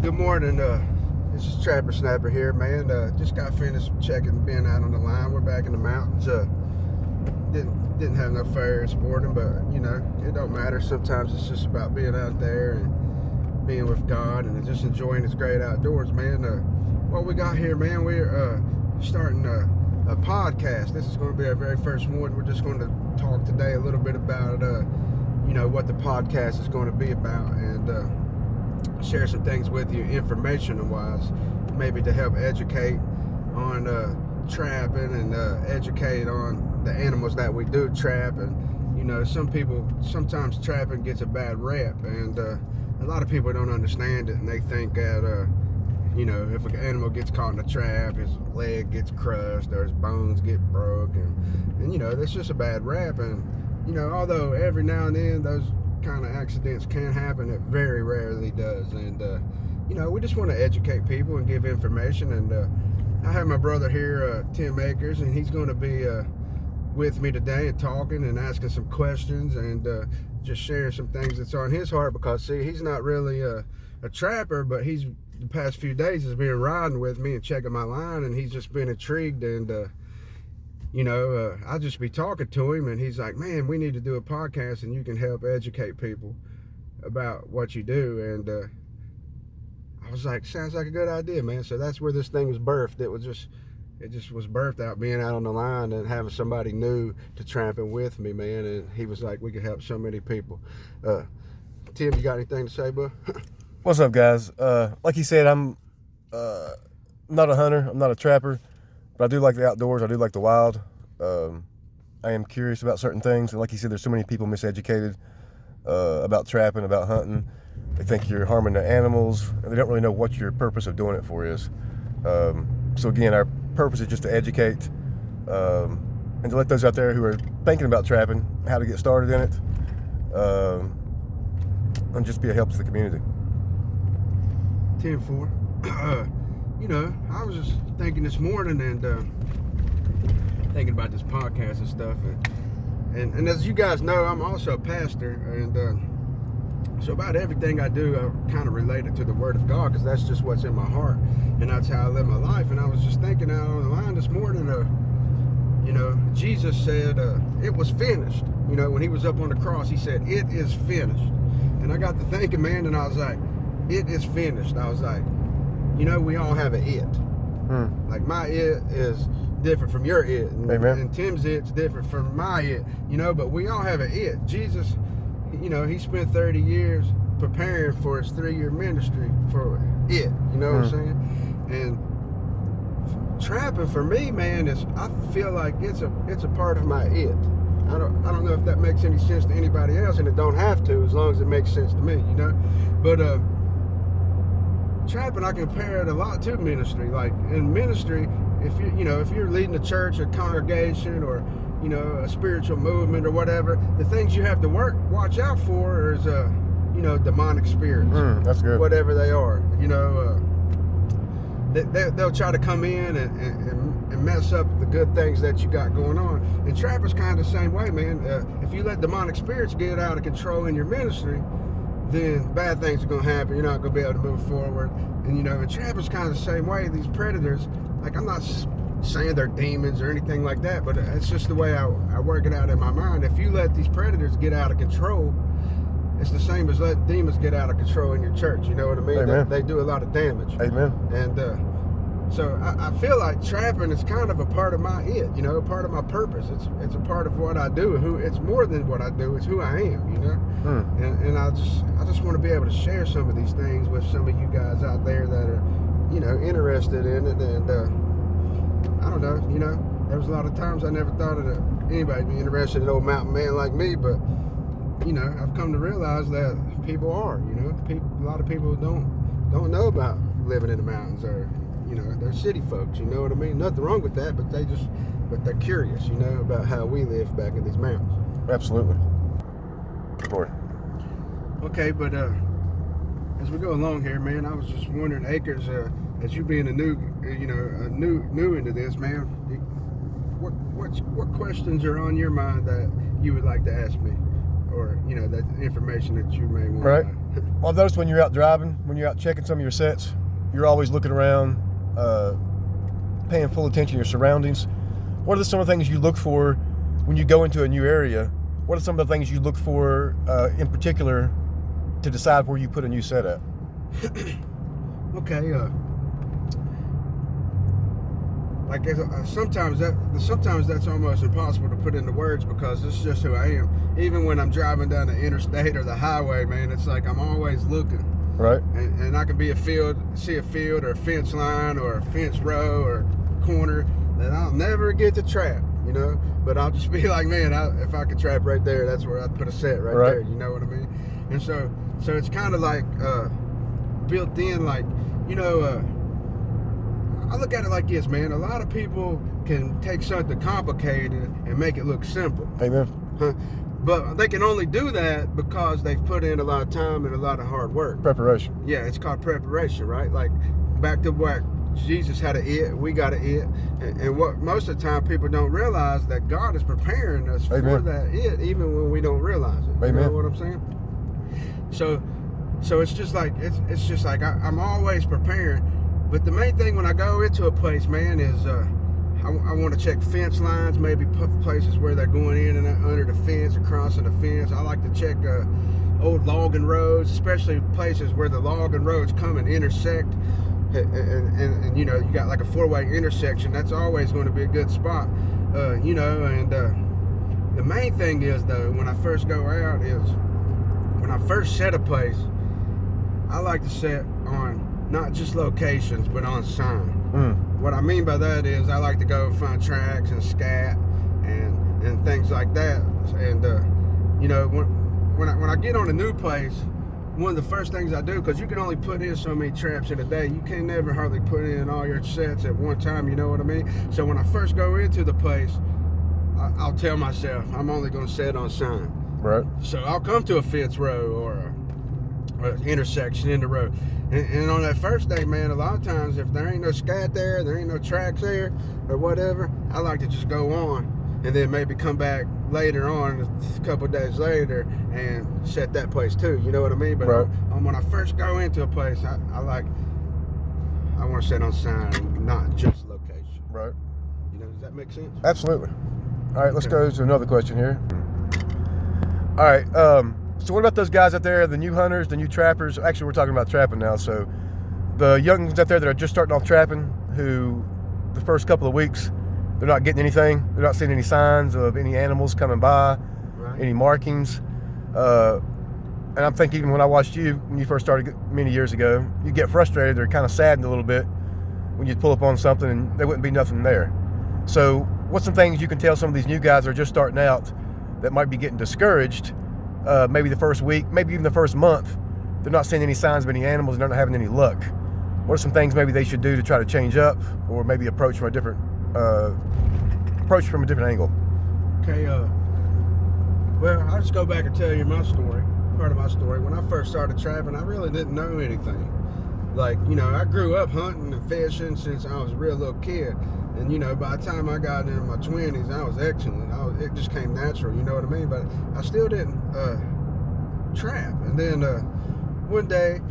Good morning. This is Trapper Snapper here, man. Just got finished checking, being out on the line. We're back in the mountains. Didn't have no fair this morning, but it don't matter. Sometimes it's just about being out there and being with God and just enjoying this great outdoors, man. What we got here, man, we're starting a podcast. This is going to be our very first one. We're just going to talk today a little bit about what the podcast is going to be about, and share some things with you informational wise, maybe to help educate on trapping and educate on the animals that we do trap. And sometimes trapping gets a bad rep, and a lot of people don't understand it, and they think that if an animal gets caught in a trap, his leg gets crushed or his bones get broken, and that's just a bad rep. And although every now and then those kind of accidents can happen, it very rarely does. And we just want to educate people and give information. And I have my brother here, Tim Akers, and he's going to be with me today and talking and asking some questions and just sharing some things that's on his heart, because see, he's not really a trapper, but he's the past few days has been riding with me and checking my line, and he's just been intrigued. And I'll just be talking to him, and he's like, man, we need to do a podcast, and you can help educate people about what you do. And I was like, sounds like a good idea, man. So that's where this thing was birthed. It just was birthed out being out on the line and having somebody new to tramping with me, man. And he was like, we could help so many people. Tim, you got anything to say, bud? What's up, guys? Like he said, I'm not a hunter. I'm not a trapper. But I do like the outdoors. I do like the wild. I am curious about certain things. And like you said, there's so many people miseducated about trapping, about hunting. They think you're harming the animals, and they don't really know what your purpose of doing it for is. So again, our purpose is just to educate and to let those out there who are thinking about trapping how to get started in it, and just be a help to the community. 10-4. I was just thinking this morning and thinking about this podcast and stuff, and as you guys know, I'm also a pastor, and so about everything I do, I kind of relate it to the Word of God, because that's just what's in my heart, and that's how I live my life. And I was just thinking out on the line this morning, Jesus said it was finished. When he was up on the cross, he said, it is finished. And I got to thinking, man, and I was like, it is finished. I was like, we all have an it. Like my it is different from your it. And Tim's it's different from my it. But we all have an it. Jesus, he spent 30 years preparing for his 3-year ministry for it. What I'm saying? And trapping for me, man, I feel like it's a part of my it. I don't know if that makes any sense to anybody else, and it don't have to, as long as it makes sense to me, But trapping, I compare it a lot to ministry. Like in ministry, if you're leading a church, a congregation, or a spiritual movement or whatever, the things you have to watch out for is demonic spirits. That's good. Whatever they are, they'll try to come in and mess up the good things that you got going on. And trappers kind of the same way, man. If you let demonic spirits get out of control in your ministry, then bad things are going to happen. You're not going to be able to move forward. And trappers kind of the same way. These predators, like, I'm not saying they're demons or anything like that, but it's just the way I work it out in my mind. If you let these predators get out of control, it's the same as letting demons get out of control in your church. You know what I mean? They do a lot of damage. Amen. And so I feel like trapping is kind of a part of my it, a part of my purpose. It's a part of what I do. It's more than what I do. It's who I am, And I just want to be able to share some of these things with some of you guys out there that are, interested in it. And I don't know, there was a lot of times I never thought of anybody be interested in an old mountain man like me, but I've come to realize that people are, a lot of people don't know about living in the mountains, or they're city folks, you know what I mean? Nothing wrong with that, but they're curious, about how we live back in these mountains. Absolutely. Corey. Okay, but as we go along here, man, I was just wondering, Akers, as you being a new into this, man, what questions are on your mind that you would like to ask me, or that information that you may want. Right. I've noticed when you're out driving, when you're out checking some of your sets, you're always looking around, paying full attention to your surroundings. What are some of the things you look for when you go into a new area? What are some of the things you look for in particular to decide where you put a new set at? Okay, like sometimes that's almost impossible to put into words because this is just who I am. Even when I'm driving down the interstate or the highway, man, it's like I'm always looking. Right. And I can see a field or a fence line or a fence row or corner that I'll never get to trap, you know. But I'll just be like, man, if I could trap right there, that's where I'd put a set right there. You know what I mean? And so it's kind of like built in, like, you know. I look at it like this, man. A lot of people can take something complicated and make it look simple. Amen. But they can only do that because they've put in a lot of time and a lot of hard work. Preparation. Yeah, it's called preparation, right? Like back to what Jesus had to eat, we got to eat. And what most of the time people don't realize that God is preparing us for that it, even when we don't realize it. Amen. You know what I'm saying? So it's just like I'm always preparing. But the main thing when I go into a place, man, is I want to check fence lines, maybe places where they're going in and under the fence or crossing the fence. I like to check old logging roads, especially places where the logging roads come and intersect. And you know, you got like a four-way intersection. That's always going to be a good spot, you know. And the main thing is, though, when I first go out is when I first set a place, I like to set on not just locations, but on sign. What I mean by that is I like to go and find tracks and scat and things like that. And you know, when I get on a new place, one of the first things I do, because you can only put in so many traps in a day, you can never hardly put in all your sets at one time. You know what I mean? So when I first go into the place, I'll tell myself I'm only going to set on sign. Right. So I'll come to a fence row or an intersection in the road. And on that first day, man, a lot of times if there ain't no scat there ain't no tracks there or whatever, I like to just go on and then maybe come back later on, a couple of days later, and set that place too. You know what I mean? But when I first go into a place, I want to set on sign, not just location. Right. You know, does that make sense? Absolutely. All right, let's go to another question here. All right. So what about those guys out there, the new hunters, the new trappers? Actually, we're talking about trapping now. So the young ones out there that are just starting off trapping, who the first couple of weeks, they're not getting anything. They're not seeing any signs of any animals coming by, any markings. And I'm thinking, even when I watched you, when you first started many years ago, you get frustrated or kind of saddened a little bit when you'd pull up on something and there wouldn't be nothing there. So what's some things you can tell some of these new guys that are just starting out that might be getting discouraged? Maybe the first week, maybe even the first month, they're not seeing any signs of any animals and they're not having any luck. What are some things maybe they should do to try to change up, or maybe approach from a different angle? Okay. Well, I'll just go back and tell you my story. Part of my story. When I first started trapping, I really didn't know anything. Like, you know, I grew up hunting and fishing since I was a real little kid. And, you know, by the time I got into my 20s, I was excellent. It just came natural, you know what I mean? But I still didn't trap. And then one day,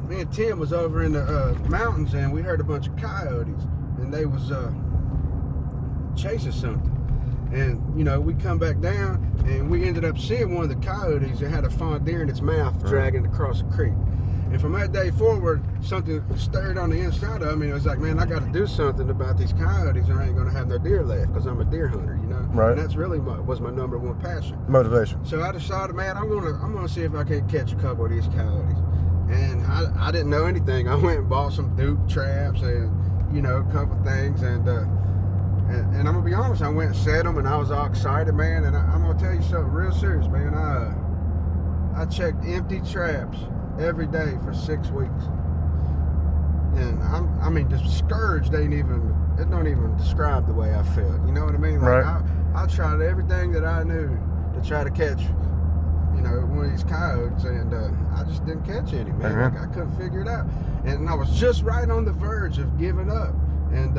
me and Tim was over in the mountains, and we heard a bunch of coyotes. And they was chasing something. And, you know, we come back down, and we ended up seeing one of the coyotes that had a fawn deer in its mouth dragging across the creek. And from that day forward, something stirred on the inside of me. It was like, man, I got to do something about these coyotes, or I ain't going to have no deer left, because I'm a deer hunter, you know? Right. And that's really was my number one passion. Motivation. So I decided, man, I'm gonna see if I can catch a couple of these coyotes. And I didn't know anything. I went and bought some Duke traps and, you know, a couple things. And I'm going to be honest, I went and set them, and I was all excited, man. And I'm going to tell you something real serious, man. I checked empty traps every day for 6 weeks. And I mean, discouraged it don't even describe the way I felt. You know what I mean? Like, right. I tried everything that I knew to try to catch, you know, one of these coyotes, and I just didn't catch any, man. Like, I couldn't figure it out. And I was just right on the verge of giving up. And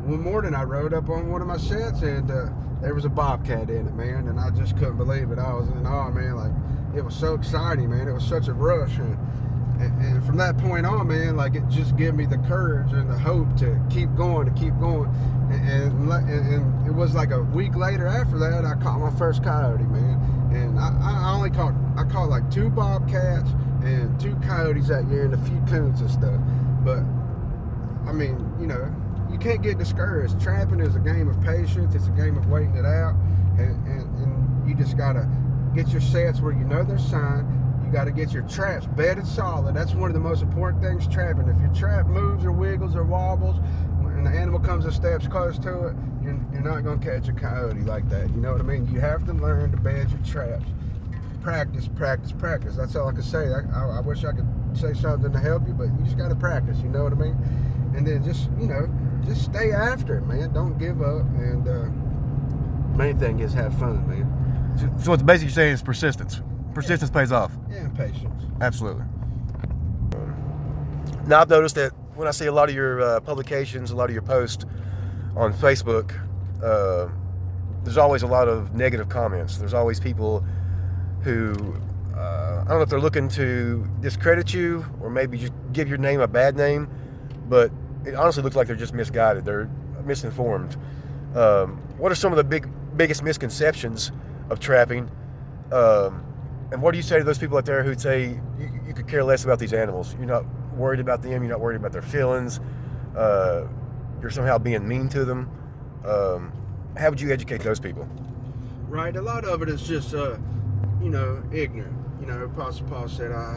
one morning I rode up on one of my sets, and there was a bobcat in it, man, and I just couldn't believe it. I was in awe, man. Like, it was so exciting, man. It was such a rush, and from that point on, man, like it just gave me the courage and the hope to keep going, and it was like a week later after that, I caught my first coyote, man. And I caught like 2 bobcats and 2 coyotes that year and a few coons and stuff. But I mean, you know, you can't get discouraged. Trapping is a game of patience. It's a game of waiting it out, and you just gotta get your sets where you know there's sign. You got to get your traps bedded solid. That's one of the most important things trapping. If your trap moves or wiggles or wobbles, and the animal comes a steps close to it, you're not going to catch a coyote like that. You know what I mean? You have to learn to bed your traps. Practice, practice, practice. That's all I can say. I wish I could say something to help you, but you just got to practice. You know what I mean? And then just, you know, just stay after it, man. Don't give up. And main thing is have fun, man. So what's basically saying is persistence. Persistence pays off. Yeah, and patience. Absolutely. Now I've noticed that when I see a lot of your publications, a lot of your posts on Facebook, there's always a lot of negative comments. There's always people who, I don't know if they're looking to discredit you or maybe just give your name a bad name, but it honestly looks like they're just misguided. They're misinformed. What are some of the biggest misconceptions of trapping? And what do you say to those people out there who'd say you could care less about these animals? You're not worried about them. You're not worried about their feelings. You're somehow being mean to them. How would you educate those people? Right. A lot of it is just, you know, ignorant. You know, Apostle Paul said, "I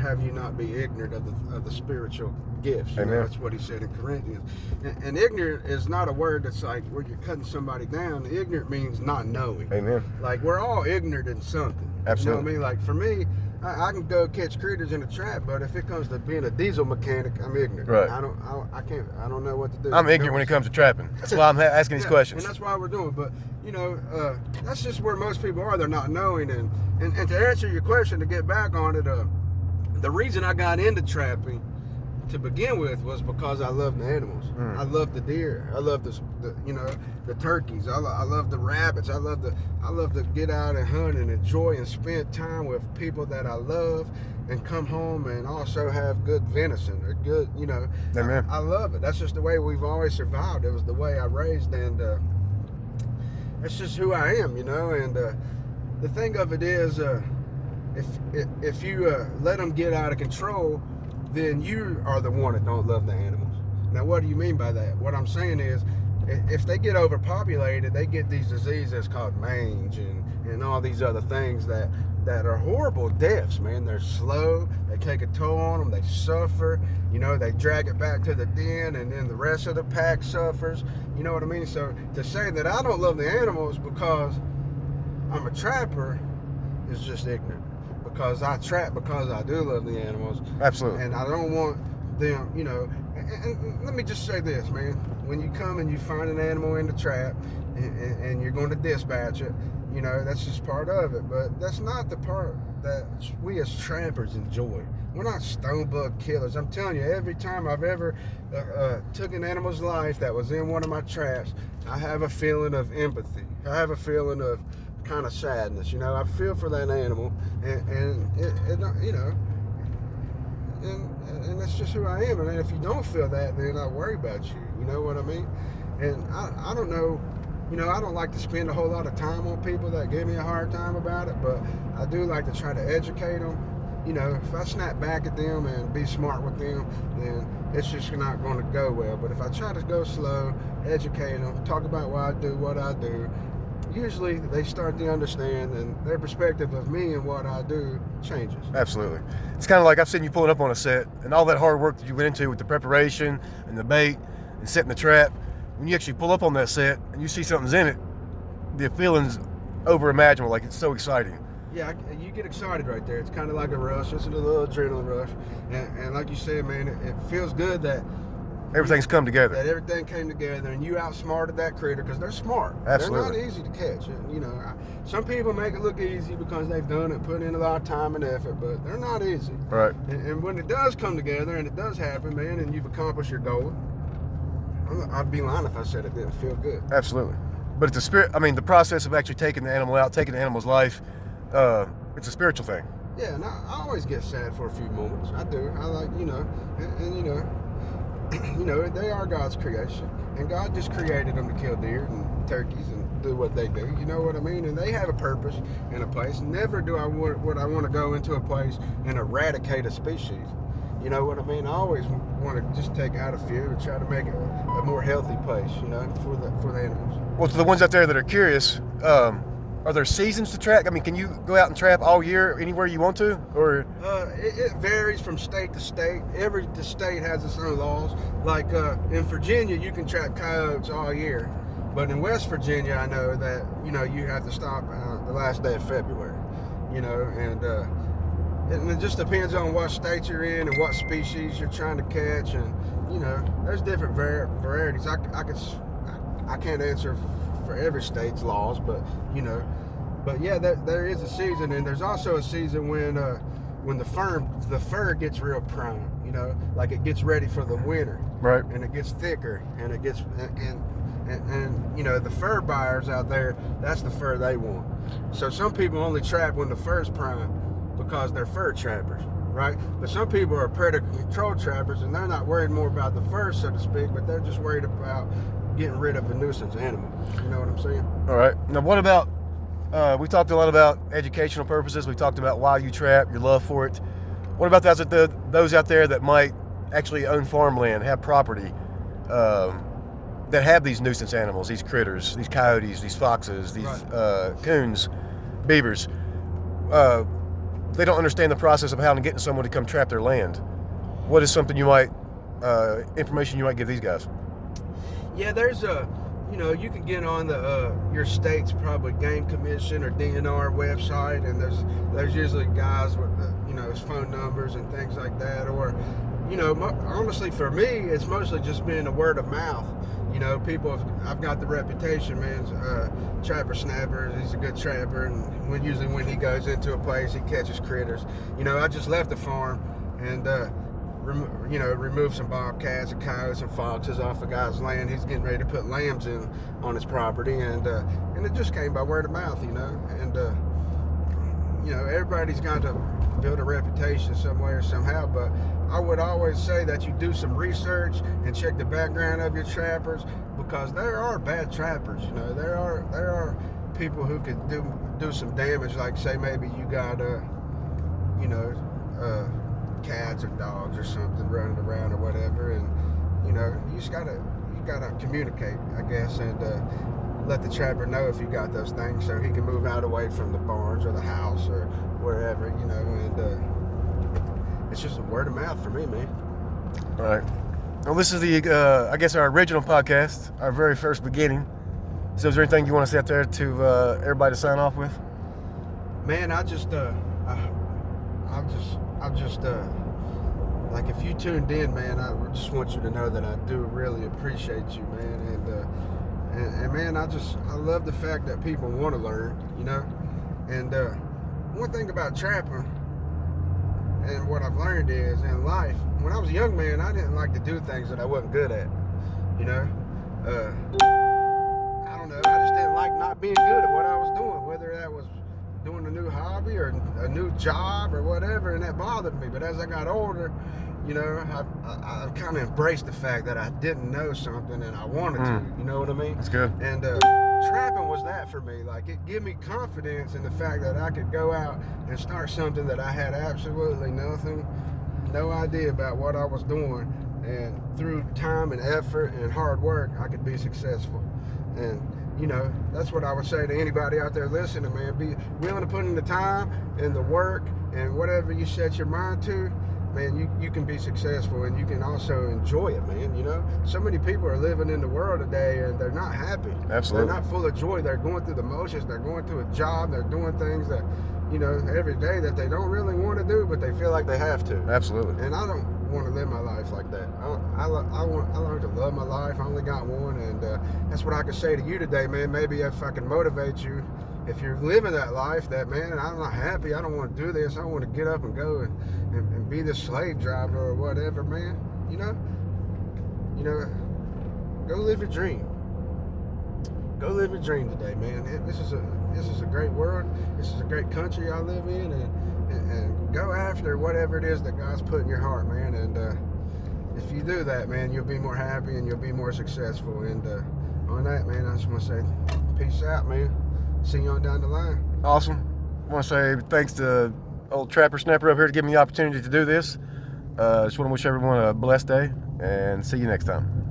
have you not be ignorant of the spiritual gifts." You know, that's what he said in Corinthians. And ignorant is not a word that's like where you're cutting somebody down. Ignorant means not knowing. Amen. Like we're all ignorant in something. Absolutely. You know what I mean? Like for me, I can go catch critters in a trap, but if it comes to being a diesel mechanic, I'm ignorant. Right. I don't know what to do. I'm ignorant when it comes to trapping. That's why I'm asking these questions. And that's why we're doing it. But you know, that's just where most people are. They're not knowing. And to answer your question, to get back on it, the reason I got into trapping to begin with was because I love the animals. I love the deer. I love the turkeys. I love the rabbits. I love to get out and hunt and enjoy and spend time with people that I love and come home and also have good venison or good, you know. Amen. I love it. That's just the way we've always survived. It was the way I raised, and it's just who I am, you know. And the thing of it is, if you let them get out of control, then you are the one that don't love the animals. Now, what do you mean by that? What I'm saying is, if they get overpopulated, they get these diseases called mange and all these other things that are horrible deaths, man. They're slow, they take a toll on them, they suffer, you know, they drag it back to the den, and then the rest of the pack suffers, you know what I mean? So to say that I don't love the animals because I'm a trapper is just ignorant. Because I trap because I do love the animals. Absolutely. And I don't want them, you know. And let me just say this, man. When you come and you find an animal in the trap and you're going to dispatch it, you know, that's just part of it. But that's not the part that we as trappers enjoy. We're not stone bug killers. I'm telling you, every time I've ever took an animal's life that was in one of my traps, I have a feeling of empathy. I have a feeling of kind of sadness, you know. I feel for that animal, and it you know, and that's just who I am. And if you don't feel that, then I worry about you. You know what I mean? And I don't know, you know, I don't like to spend a whole lot of time on people that give me a hard time about it, but I do like to try to educate them. You know, if I snap back at them and be smart with them, then it's just not going to go well. But if I try to go slow, educate them, talk about why I do what I do, usually they start to understand, and their perspective of me and what I do changes. Absolutely. It's kind of like I've seen you pulling up on a set, and all that hard work that you went into with the preparation and the bait and setting the trap. When you actually pull up on that set and you see something's in it, the feeling's over imaginable. Like, it's so exciting. Yeah, you get excited right there. It's kind of like a rush. It's a little adrenaline rush, and like you said, man, it feels good that everything's come together. That everything came together, and you outsmarted that critter because they're smart. Absolutely. They're not easy to catch. And, you know, some people make it look easy because they've done it, put in a lot of time and effort, but they're not easy. Right. And when it does come together and it does happen, man, and you've accomplished your goal, I'd be lying if I said it didn't feel good. Absolutely. But it's the spirit. I mean, the process of actually taking the animal out, taking the animal's life, it's a spiritual thing. Yeah, and I always get sad for a few moments. I do. I like, and you know, they are God's creation, and God just created them to kill deer and turkeys and do what they do. You know what I mean? And they have a purpose and a place. Never do I want to go into a place and eradicate a species. You know what I mean? I always want to just take out a few and try to make it a more healthy place. You know, for the animals. Well, to the ones out there that are curious, are there seasons to trap? I mean, can you go out and trap all year anywhere you want to, or? It varies from state to state. Every state has its own laws. Like in Virginia, you can trap coyotes all year, but in West Virginia, I know that you have to stop the last day of February. You know, and it just depends on what state you're in and what species you're trying to catch, and there's different varieties. I can't answer for every state's laws, but yeah, there is a season, and there's also a season when the fur gets real prime, like it gets ready for the winter, right? And it gets thicker, and it gets and the fur buyers out there, that's the fur they want. So some people only trap when the fur's prime because they're fur trappers, right? But some people are predator control trappers, and they're not worried more about the fur, so to speak, but they're just worried about getting rid of a nuisance animal. You know what I'm saying? All right. Now, what about, we talked a lot about educational purposes. We talked about why you trap, your love for it. What about those out there that might actually own farmland, have property, that have these nuisance animals, these critters, these coyotes, these foxes, these coons, beavers? They don't understand the process of how to get someone to come trap their land. What is something information you might give these guys? Yeah, there's you can get on your state's probably game commission or DNR website, and there's usually guys with his phone numbers and things like that. Or honestly, for me, it's mostly just being a word of mouth. I've got the reputation, man. Trapper Snapper, he's a good trapper, and usually when he goes into a place, he catches critters. I just left the farm and remove some bobcats and coyotes and foxes off a guy's land. He's getting ready to put lambs in on his property, and it just came by word of mouth, and everybody's got to build a reputation some way or somehow. But I would always say that you do some research and check the background of your trappers, because there are bad trappers. There are people who could do some damage. Like, say maybe you got cats or dogs or something running around or whatever, and you just gotta communicate, I guess, and let the trapper know if you got those things, so he can move out away from the barns or the house or wherever, and it's just a word of mouth for me, man. All right. Well, this is the I guess our original podcast, our very first beginning. So is there anything you want to say out there to everybody to sign off with? Man, I just like, if you tuned in, man, I just want you to know that I do really appreciate you, man, and man, I love the fact that people want to learn, and one thing about trapping and what I've learned is, in life, when I was a young man, I didn't like to do things that I wasn't good at, I don't know, I just didn't like not being good at what I was doing, whether that was doing a new hobby or a new job or whatever, and that bothered me. But as I got older, I kind of embraced the fact that I didn't know something and I wanted to. You know what I mean? That's good. And trapping was that for me. Like, it gave me confidence in the fact that I could go out and start something that I had absolutely no idea about what I was doing, and through time and effort and hard work, I could be successful. And that's what I would say to anybody out there listening, man. Be willing to put in the time and the work, and whatever you set your mind to, man, you can be successful, and you can also enjoy it, man. So many people are living in the world today, and they're not happy. Absolutely. They're not full of joy. They're going through the motions. They're going to a job. They're doing things that, every day that they don't really want to do, but they feel like they have to. Absolutely. And I don't want to live my life like that. I learned to love my life. I only got one, and that's what I can say to you today, man. Maybe if I can motivate you, if you're living that life, that, man, I'm not happy, I don't want to do this, I want to get up and go and be this slave driver or whatever, man. Go live your dream. Go live your dream today, man. This is this is a great world. This is a great country I live in, and go after whatever it is that God's put in your heart, man. And if you do that, man, you'll be more happy and you'll be more successful. And on that, man, I just want to say peace out, man. See you on down the line. Awesome. I want to say thanks to old Trapper Snapper up here to give me the opportunity to do this. Just want to wish everyone a blessed day and see you next time.